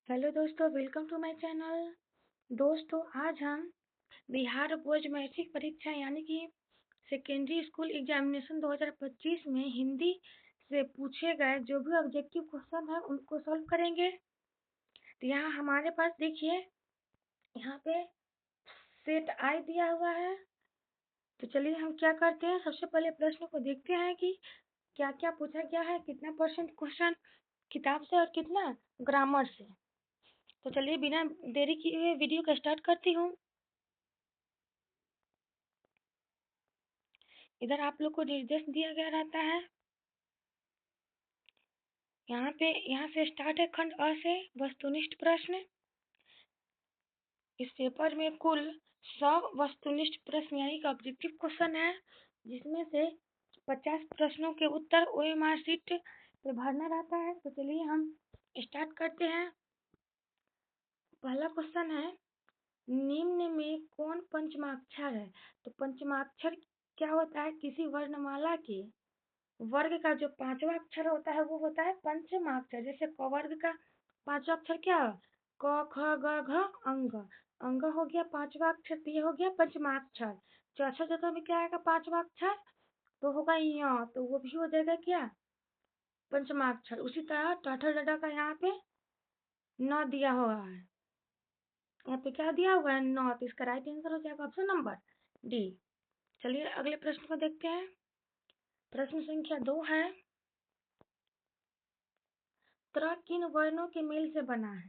Hello दोस्तों, welcome to my channel. दोस्तों, आज हम बिहार बोर्ड मैट्रिक परीक्षा यानी कि सेकेंडरी स्कूल एग्जामिनेशन 2025 में हिंदी से पूछे गए जो भी ऑब्जेक्टिव क्वेश्चन है उनको सॉल्व करेंगे। तो यहाँ हमारे पास देखिए, यहाँ पे सेट आई दिया हुआ है। तो चलिए हम क्या करते हैं, सबसे पहले प्रश्न को देखते हैं कि क्या क्या पूछा गया है, कितना परसेंट क्वेश्चन किताब से और कितना ग्रामर से। तो चलिए बिना देरी किए वीडियो का स्टार्ट करती हूँ। इधर आप लोग को निर्देश दिया गया रहता है। यहाँ से स्टार्ट है खंड अ से वस्तुनिष्ठ प्रश्न। इस पेपर में कुल 100 वस्तुनिष्ठ प्रश्न यानी कि ऑब्जेक्टिव क्वेश्चन है, जिसमें से 50 प्रश्नों के उत्तर ओएमआर शीट पे भरना रहता है। तो चलिए हम स्टार्ट करते हैं। पहला क्वेश्चन है, निम्न में कौन पंचमाक्षर है। तो पंचमाक्षर क्या होता है, किसी वर्णमाला के वर्ग का जो पांचवा अक्षर होता है वो होता है पंचमाक्षर। जैसे क वर्ग का पांचवा अक्षर क्या है, क ख ग घ अंग। अंग हो गया पांचवा अक्षर, तो ये हो गया पंचमाक्षर। चौथा जगह में क्या आएगा पांचवा अक्षर, तो होगा य, तो वो भी हो जाएगा क्या पंचमाक्षर। उसी तरह टाठा डडा का यहाँ पे न दिया हुआ है, यहाँ पे क्या दिया हुआ है न, तो इसका राइट आंसर हो जाएगा ऑप्शन नंबर डी। चलिए अगले प्रश्न को देखते हैं। प्रश्न संख्या 2 है, त्र किन वर्णों के मेल से बना है।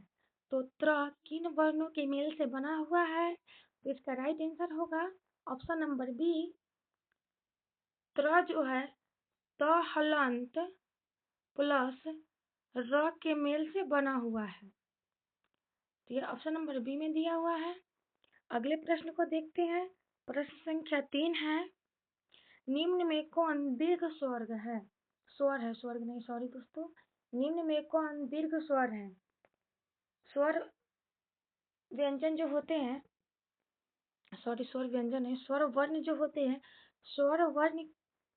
तो त्र किन वर्णों के मेल से बना हुआ है, तो इसका राइट आंसर होगा ऑप्शन नंबर बी। त्र जो है त हलंत प्लस र के मेल से बना हुआ है, तो ये ऑप्शन नंबर बी में दिया हुआ है। अगले प्रश्न को देखते हैं। प्रश्न संख्या 3 है, निम्न में कौन दीर्घ स्वर्ग है। स्वर्ग नहीं, सॉरी दोस्तों, निम्न में कौन दीर्घ स्वर है। स्वर व्यंजन जो होते हैं, सॉरी स्वर व्यंजन है, स्वर वर्ण जो होते हैं, स्वर वर्ण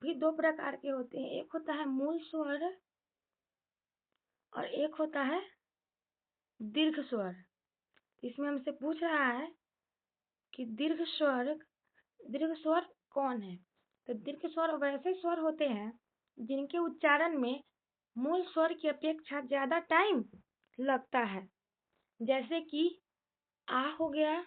भी दो प्रकार के होते हैं। एक होता है मूल स्वर और एक होता है दीर्घ स्वर। इसमें हमसे पूछ रहा है कि दीर्घ स्वर कौन है। तो दीर्घ स्वर वैसे स्वर होते हैं जिनके उच्चारण में मूल स्वर की अपेक्षा ज्यादा टाइम लगता है। जैसे कि आ हो गया,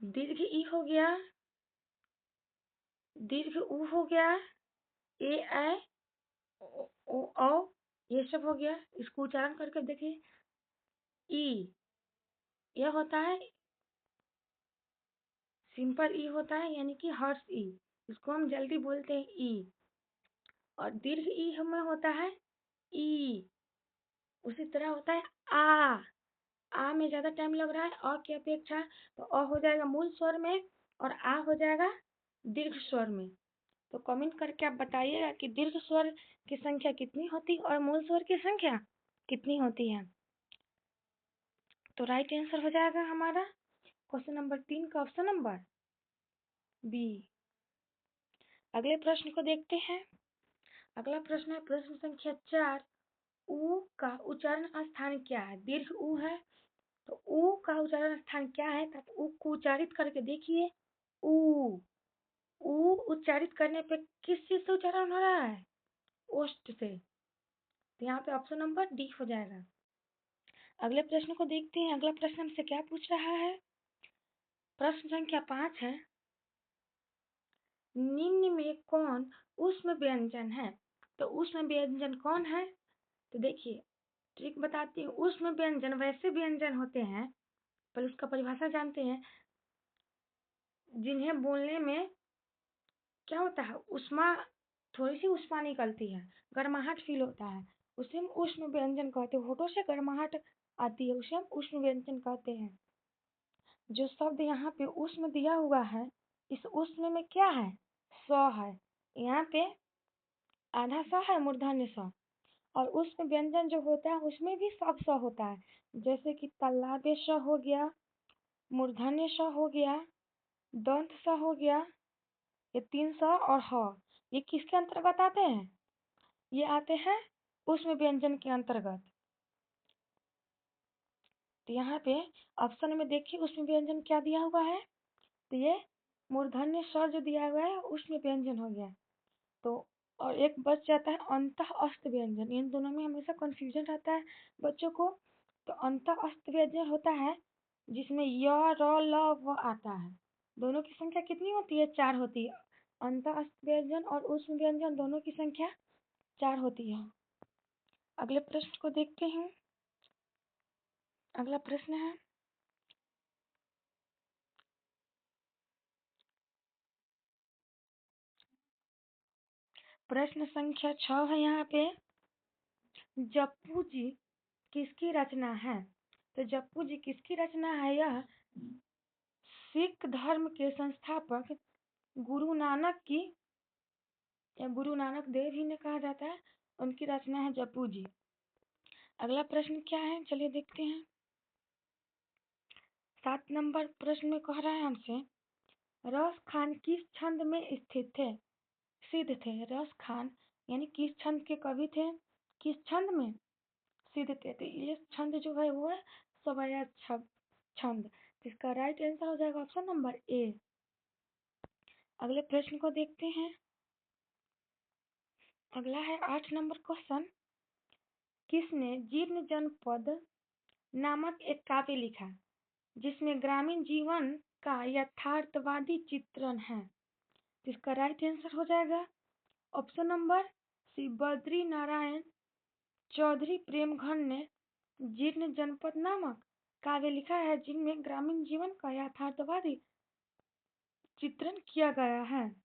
दीर्घ ई हो गया, दीर्घ ऊ हो गया, ए ऐ ओ औ, ये सब हो गया। इसको उच्चारण करके देखिए, ई यह होता है सिंपल ई होता है, यानी कि हर्ष ई, इसको हम जल्दी बोलते हैं ई। और दीर्घ ई हमें होता है ई। उसी तरह होता है आ में ज्यादा टाइम लग रहा है अ की अपेक्षा, तो अ हो जाएगा मूल स्वर में और आ हो जाएगा दीर्घ स्वर में। तो कमेंट करके आप बताइएगा कि दीर्घ स्वर की संख्या कितनी होती है और मूल स्वर की संख्या कितनी होती है। तो राइट आंसर हो जाएगा हमारा क्वेश्चन नंबर 3 का ऑप्शन नंबर बी। अगले प्रश्न को देखते हैं। अगला प्रश्न है प्रश्न संख्या 4, ऊ का उच्चारण स्थान क्या है। दीर्घ ऊ है, तो ऊ का उच्चारण स्थान क्या है, तो ऊ को उच्चारित करके देखिए। ऊ ऊ उच्चारित करने पे किस चीज से उच्चारण हो रहा है, ओष्ठ से, तो यहाँ पे ऑप्शन नंबर डी हो जाएगा। अगले प्रश्न को देखते हैं। अगला प्रश्न हमसे क्या पूछ रहा है, प्रश्न संख्या 5 है, निम्न में कौन ऊष्म व्यंजन है। तो ऊष्म व्यंजन कौन है, तो देखिए ट्रिक बताती हूँ। ऊष्म व्यंजन वैसे व्यंजन होते हैं, पर उसका परिभाषा जानते हैं, जिन्हें बोलने में क्या होता है, उष्मा, थोड़ी सी उष्मा निकलती है, गर्माहट फील होता है, उसे हम उष्म व्यंजन कहते हैं। होठों से गर्माहट आती है, उसे हम उष्म व्यंजन कहते हैं। जो शब्द यहाँ पे उष्म दिया हुआ है, इस उष्म में क्या है, स है। यहाँ पे आधा स है, मूर्धन्य स। और उष्म व्यंजन जो होता है उसमें भी सब स होता है। जैसे कि तालाबे स हो गया, मूर्धन्य स हो गया, दंत स हो गया, ये 3 स और ह। ये किसके अंतर्गत आते हैं? ये आते हैं ऊष्म व्यंजन के अंतर्गत। तो यहाँ पे ऑप्शन में देखिए ऊष्म व्यंजन क्या दिया हुआ है, तो ये मूर्धन्य स्वर जो दिया हुआ है ऊष्म व्यंजन हो गया। तो और एक बच जाता है अंतः अस्त व्यंजन। इन दोनों में हमेशा कंफ्यूजन रहता है बच्चों को। तो अंतः अस्त व्यंजन होता है जिसमें य र ल व आता है। दोनों की संख्या कितनी होती है? 4 होती है। अंतः अस्त व्यंजन और ऊष्म व्यंजन दोनों की संख्या 4 होती है। अगले प्रश्न को देखते हैं। अगला प्रश्न है प्रश्न संख्या 6 है यहाँ पे। जप्पू जी किसकी रचना है? तो जप्पू जी किसकी रचना है? यह सिख धर्म के संस्थापक गुरु नानक की, या गुरु नानक देव ही ने कहा जाता है, उनकी रचना है जप्पू जी। अगला प्रश्न क्या है, चलिए देखते हैं। 7 नंबर प्रश्न में कह रहा है हमसे, रस खान किस छंद में स्थित थे, सिद्ध थे? रस खान यानी किस छंद के कवि थे, किस छंद में सिद्ध थे? तो ये छंद जो है वो है सवैया छंद। इसका राइट आंसर हो जाएगा ऑप्शन नंबर ए। अगले प्रश्न को देखते हैं। अगला है 8 नंबर क्वेश्चन, किसने जीर्ण जनपद नामक एक काव्य लिखा जिसमें ग्रामीण जीवन का यथार्थवादी चित्रण है? इसका राइट आंसर हो जाएगा option number C, Badri Narayan Chaudhary Premghan ने जीर्ण जनपद नामक काव्य लिखा है जिनमें ग्रामीण जीवन का यथार्थवादी चित्रण किया गया है।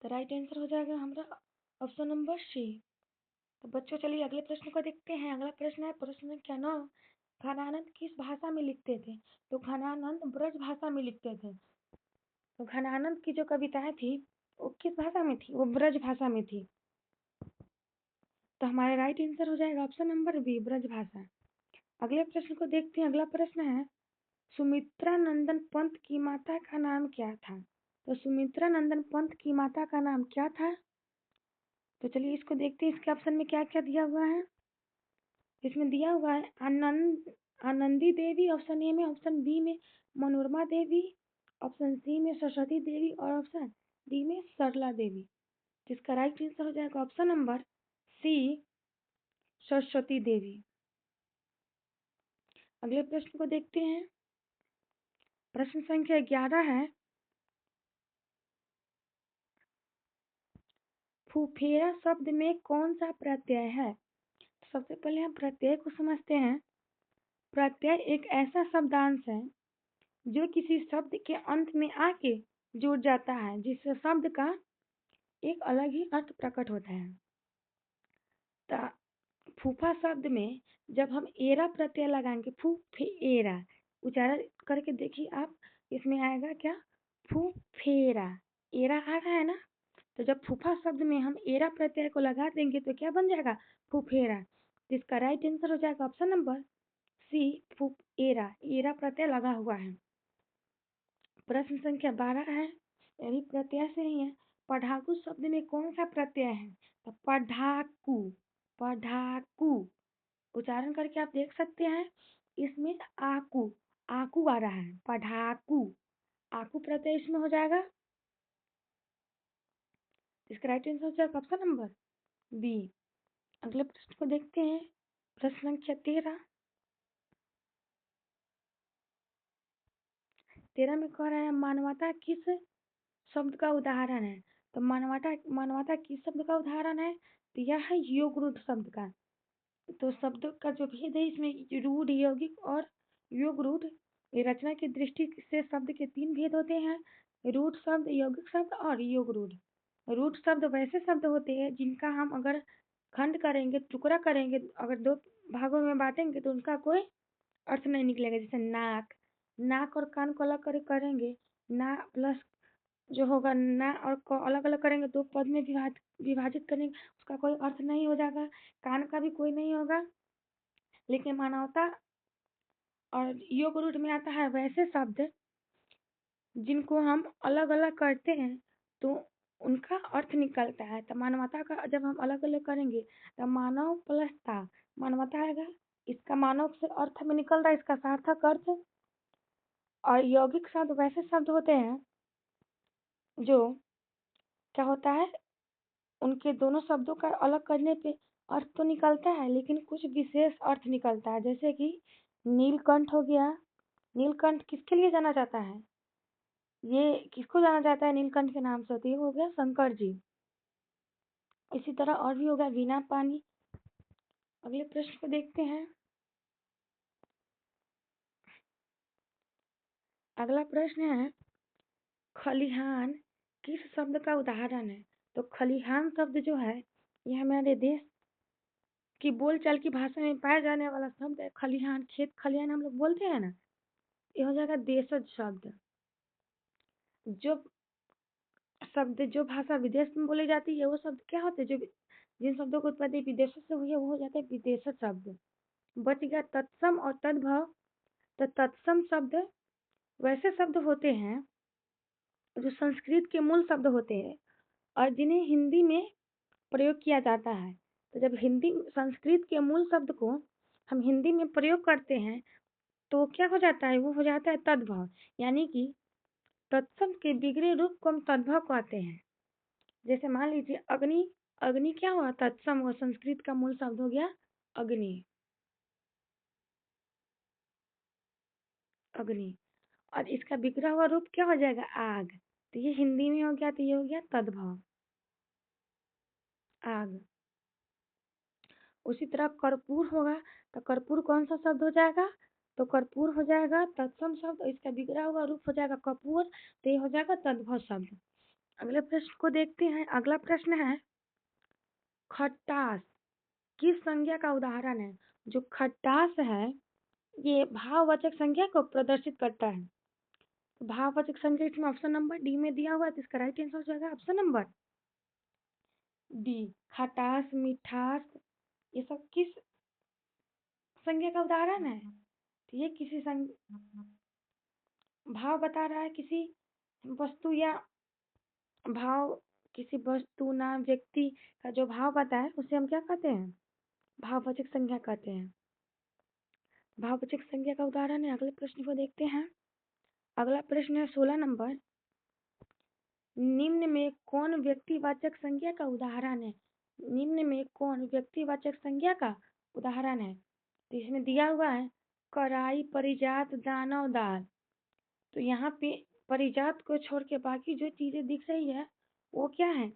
तो राइट आंसर हो जाएगा हमारा ऑप्शन नंबर सी। तो बच्चों चलिए अगले प्रश्न को देखते हैं। अगला प्रश्न है प्रश्न संख्या 9, घनानंद किस भाषा में लिखते थे? तो घनानंद ब्रज भाषा में लिखते थे। तो घनानंद की जो कविताएं थी वो किस भाषा में थी? वो ब्रज भाषा में थी। तो हमारा राइट आंसर हो जाएगा ऑप्शन नंबर बी, ब्रज भाषा। अगले प्रश्न को देखते हैं। अगला प्रश्न है, सुमित्रा नंदन पंत की माता का नाम क्या था? तो सुमित्रा नंदन पंत की माता का नाम क्या था? तो चलिए इसको देखते हैं, इसके ऑप्शन में क्या क्या दिया हुआ है। इसमें दिया हुआ है आनंदी देवी ऑप्शन ए में, ऑप्शन बी में मनोरमा देवी, ऑप्शन सी में सरस्वती देवी और ऑप्शन डी में सरला देवी। जिसका राइट आंसर हो जाएगा ऑप्शन नंबर सी, सरस्वती देवी। अगले प्रश्न को देखते हैं। प्रश्न संख्या 11 है, फुफेरा शब्द में कौन सा प्रत्यय है? सबसे पहले हम प्रत्यय को समझते हैं। प्रत्यय एक ऐसा शब्दांश है जो किसी शब्द के अंत में आके जुड़ जाता है जिससे शब्द का एक अलग ही अर्थ प्रकट होता है। फूफा शब्द में जब हम एरा प्रत्यय लगाएंगे, फूफेरा उच्चारण करके देखिए आप, इसमें आएगा क्या? फूफेरा, एरा आ रहा है ना। तो जब फूफा शब्द में हम एरा प्रत्यय को लगा देंगे तो क्या बन जाएगा? फूफेरा। इसका राइट आंसर हो जाएगा ऑप्शन नंबर सी, फूफेरा, एरा प्रत्यय लगा हुआ है। प्रश्न संख्या 12 है, ये भी प्रत्यय से ही है। पढ़ाकू शब्द में कौन सा प्रत्यय है? तो पढ़ाकू, पढ़ाकू उच्चारण करके आप देख सकते हैं, इसमें आकू, आकू आ रहा है, पढ़ाकू, आकू प्रत्यय इसमें हो जाएगा। इसका राइट आंसर हो जाएगा ऑप्शन नंबर बी। अगले प्रश्न को देखते हैं। प्रश्न संख्या 13 में कह रहा है, मानवता किस शब्द का उदाहरण है? तो मानवता, मानवता किस शब्द का उदाहरण है? तो यह है योग रूढ़ शब्द का। तो शब्द का जो भेद है इसमें रूढ़, यौगिक और योग रूढ़, रचना की दृष्टि से शब्द के 3 भेद होते हैं, रूढ़ शब्द, यौगिक शब्द और योग रूढ़। रूढ़ शब्द वैसे शब्द होते हैं जिनका हम अगर खंड करेंगे, टुकड़ा करेंगे, अगर 2 भागों में बांटेंगे तो उनका कोई अर्थ नहीं निकलेगा। जैसे नाक, नाक और कान को अलग करेंगे, ना प्लस जो होगा ना और को अलग अलग करेंगे, 2 पद में विभाजित करेंगे, उसका कोई अर्थ नहीं हो जाएगा। कान का भी कोई नहीं होगा। लेकिन मानवता और योग रूढ़ में आता है वैसे शब्द जिनको हम अलग अलग करते हैं तो उनका अर्थ निकलता है। तो मानवता का जब हम अलग अलग करेंगे तो मानव प्लस ता मानवता आएगा। इसका मानव से अर्थ में निकल रहा है इसका सार्थक अर्थ। और यौगिक शब्द वैसे शब्द होते हैं जो क्या होता है, उनके दोनों शब्दों का अलग करने पे अर्थ तो निकलता है लेकिन कुछ विशेष अर्थ निकलता है। जैसे कि नीलकंठ हो गया। नीलकंठ किसके लिए जाना जाता है? ये किसको जाना जाता है नीलकंठ के नाम से? तो ये हो गया शंकर जी। इसी तरह और भी हो गया बिना पानी। अगले प्रश्न को देखते हैं। अगला प्रश्न है खलिहान किस शब्द का उदाहरण है? तो खलिहान शब्द जो है ये हमारे देश की बोलचाल की भाषा में पाया जाने वाला शब्द है। खलिहान, खेत खलिहान हम लोग बोलते हैं ना, ये हो जाएगा देशज शब्द। जो शब्द जो भाषा विदेश में बोली जाती है वो शब्द क्या होते हैं? जो जिन शब्दों की उत्पत्ति विदेशों से हुई है वो हो जाते हैं विदेशज शब्द। बच गया तत्सम और तद्भव। तो तत्सम शब्द वैसे शब्द होते हैं जो संस्कृत के मूल शब्द होते हैं और जिन्हें हिंदी में प्रयोग किया जाता है। तो जब हिंदी संस्कृत के मूल शब्द को हम हिंदी में प्रयोग करते हैं तो क्या हो जाता है? वो हो जाता है तद्भव। यानी कि तत्सम के बिगड़े रूप को हम तद्भव कहते हैं। जैसे मान लीजिए अग्नि। अग्नि क्या हुआ? तत्सम हुआ, संस्कृत का मूल शब्द हो गया अग्नि। अग्नि और इसका बिगड़ा हुआ रूप क्या हो जाएगा? आग। तो ये हिंदी में हो गया, तो ये हो गया तद्भव, आग। उसी तरह कर्पूर होगा तो कर्पूर कौन सा शब्द हो जाएगा? तो कर्पूर हो जाएगा तत्सम शब्द और इसका बिगड़ा हुआ रूप हो जाएगा कपूर, तो ये हो जाएगा तद्भव शब्द। अगले प्रश्न को देखते हैं। अगला प्रश्न है खटास किस संज्ञा का उदाहरण है? जो खटास है ये भाववाचक संज्ञा को प्रदर्शित करता है। तो भाववाचक संज्ञा इसमें ऑप्शन नंबर डी में दिया हुआ है, तो इसका राइट आंसर हो जाएगा ऑप्शन नंबर डी। खटास, मिठास, ये सब किस संज्ञा का उदाहरण है? तो ये किसी भाव बता रहा है, किसी वस्तु या भाव, किसी वस्तु, नाम, व्यक्ति का जो भाव बताए उसे हम क्या कहते हैं? भाववाचक संज्ञा कहते हैं। भाववाचक संज्ञा का उदाहरण है। अगले प्रश्न को देखते हैं। अगला प्रश्न है 16 नंबर। निम्न में कौन व्यक्तिवाचक संज्ञा का उदाहरण है? निम्न में कौन व्यक्तिवाचक संज्ञा का उदाहरण है? तो इसमें दिया हुआ है कराई, परिजात, दानव, दाल। तो यहाँ पे परिजात को छोड़ के बाकी जो चीजें दिख रही है वो क्या है?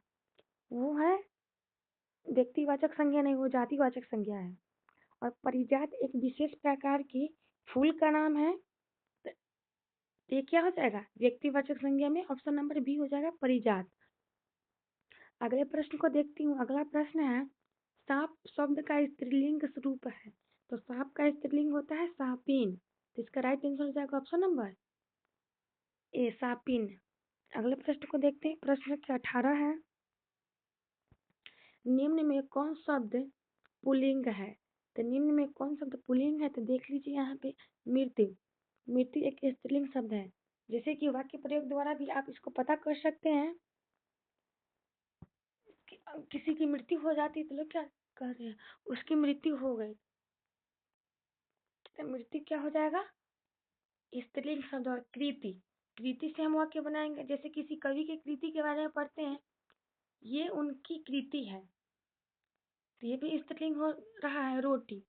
वो है व्यक्तिवाचक संज्ञा नहीं, वो जातिवाचक संज्ञा है। और परिजात एक विशेष प्रकार की फूल का नाम है। तो ये क्या हो जाएगा? व्यक्तिवाचक संज्ञा में ऑप्शन नंबर बी हो जाएगा परिजात। अगले प्रश्न को देखती हूँ। अगला प्रश्न है सांप शब्द का स्त्रीलिंग रूप है। तो सांप का स्त्रीलिंग होता है सापिन। तो इसका राइट आंसर हो जाएगा ऑप्शन नंबर ए, सापिन। अगले प्रश्न को देखते हैं। प्रश्न संख्या 18 है निम्न में कौन शब्द पुल्लिंग है? तो निम्न में कौन शब्द पुल्लिंग है? तो देख लीजिए यहाँ पे मृत्यु। मृत्यु एक स्त्रीलिंग शब्द है। जैसे कि वाक्य प्रयोग द्वारा भी आप इसको पता कर सकते हैं कि किसी की मृत्यु हो जाती है तो लोग क्या कह रहे हैं? उसकी मृत्यु हो गई। तो मृत्यु क्या हो जाएगा? स्त्रीलिंग शब्द। और कृति, कृति से हम वाक्य बनाएंगे। जैसे किसी कवि की कृति के बारे में पढ़ते हैं, ये उनकी कृति है, तो ये भी स्त्रीलिंग हो रहा है। रोटी,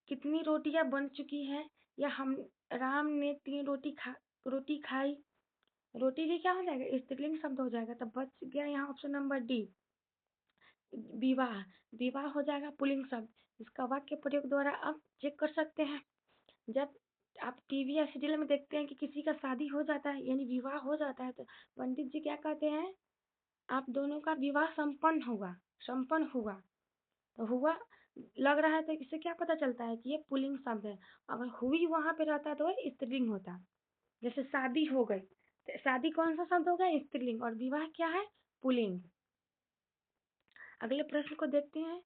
कितनी रोटियां बन चुकी है, या हम राम ने 3 रोटी खाई। रोटी भी क्या हो जाएगा? स्त्रीलिंग शब्द हो जाएगा। तब बच गया यहाँ ऑप्शन नंबर डी, विवाह। विवाह हो जाएगा पुल्लिंग शब्द। इसका वाक्य प्रयोग द्वारा आप चेक कर सकते हैं। जब आप टीवी या सीरियल में देखते हैं कि किसी का शादी हो जाता है यानी विवाह हो जाता है, तो पंडित जी क्या कहते हैं? आप दोनों का विवाह संपन्न होगा, संपन्न हुआ। तो हुआ लग रहा है तो इससे क्या पता चलता है कि ये पुल्लिंग शब्द है। अगर हुई वहां पे रहता तो स्त्रीलिंग होता। जैसे शादी हो गई, तो शादी कौन सा शब्द हो गया? स्त्रीलिंग। और विवाह क्या है? पुल्लिंग। अगले प्रश्न को देखते हैं।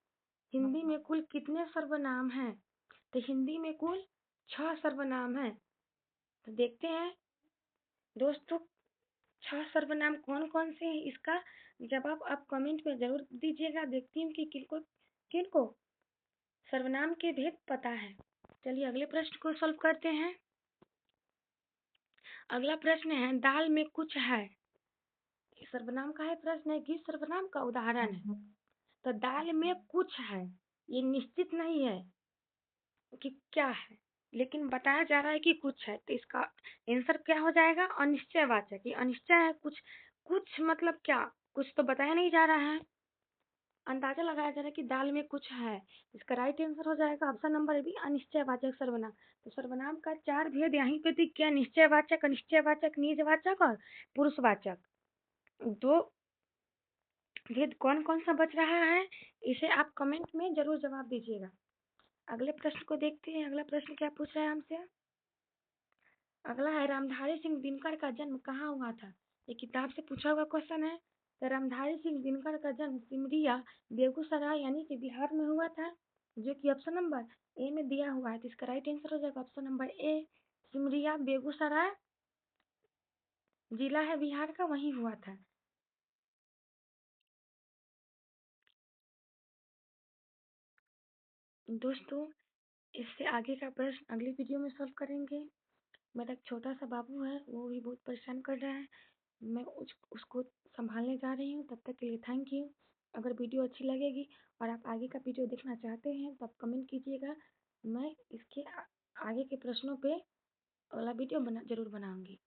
हिंदी में कुल कितने सर्वनाम हैं? तो हिंदी में कुल 6 सर्वनाम हैं। तो देखते हैं दोस्तों, 6 सर्वनाम कौन कौन से हैं, इसका जवाब आप कमेंट में जरूर दीजिएगा। देखती हूँ कि किनको किनको सर्वनाम के भेद पता है। चलिए अगले प्रश्न को सॉल्व करते हैं। अगला प्रश्न है, दाल में कुछ है। सर्वनाम का है प्रश्न है कि सर्वनाम का उदाहरण है। तो दाल में कुछ है, ये निश्चित नहीं है कि क्या है, लेकिन बताया जा रहा है कि कुछ है, तो इसका आंसर क्या हो जाएगा? अनिश्चयवाचक। ये अनिश्चय है, कुछ कुछ मतलब क्या, कुछ तो बताया नहीं जा रहा है। अंदाजा लगाया जा रहा है कि दाल में कुछ है। इसका राइट आंसर हो जाएगा ऑप्शन नंबर बी, अनिश्चयवाचक सर्वनाम। तो सर्वनाम का 4 भेद यहीं पे दिख गया, निश्चयवाचक, अनिश्चयवाचक, निजवाचक और पुरुषवाचक। दो भेद कौन कौन सा बच रहा है, इसे आप कमेंट में जरूर जवाब दीजिएगा। अगले प्रश्न को देखते हैं। अगला प्रश्न क्या पूछ रहा है हमसे। अगला है, रामधारी सिंह दिनकर का जन्म कहाँ हुआ था। ये किताब से पूछा हुआ क्वेश्चन है। तो रामधारी सिंह दिनकर का जन्म सिमरिया, बेगूसराय यानी कि बिहार में हुआ था, जो कि ऑप्शन नंबर ए में दिया हुआ है। तो इसका राइट आंसर हो जाएगा option number A, Simaria, Begusarai जिला है बिहार का, वहीं हुआ था। दोस्तों, इससे आगे का प्रश्न अगली वीडियो में सॉल्व करेंगे। मेरा एक छोटा सा बाबू है, वो भी बहुत परेशान कर रहा है, मैं उसको संभालने जा रही हूँ। तब तक के लिए थैंक यू। अगर वीडियो अच्छी लगेगी और आप आगे का वीडियो देखना चाहते हैं तो आप कमेंट कीजिएगा। मैं इसके आगे के प्रश्नों पे अगला वीडियो जरूर बनाऊंगी।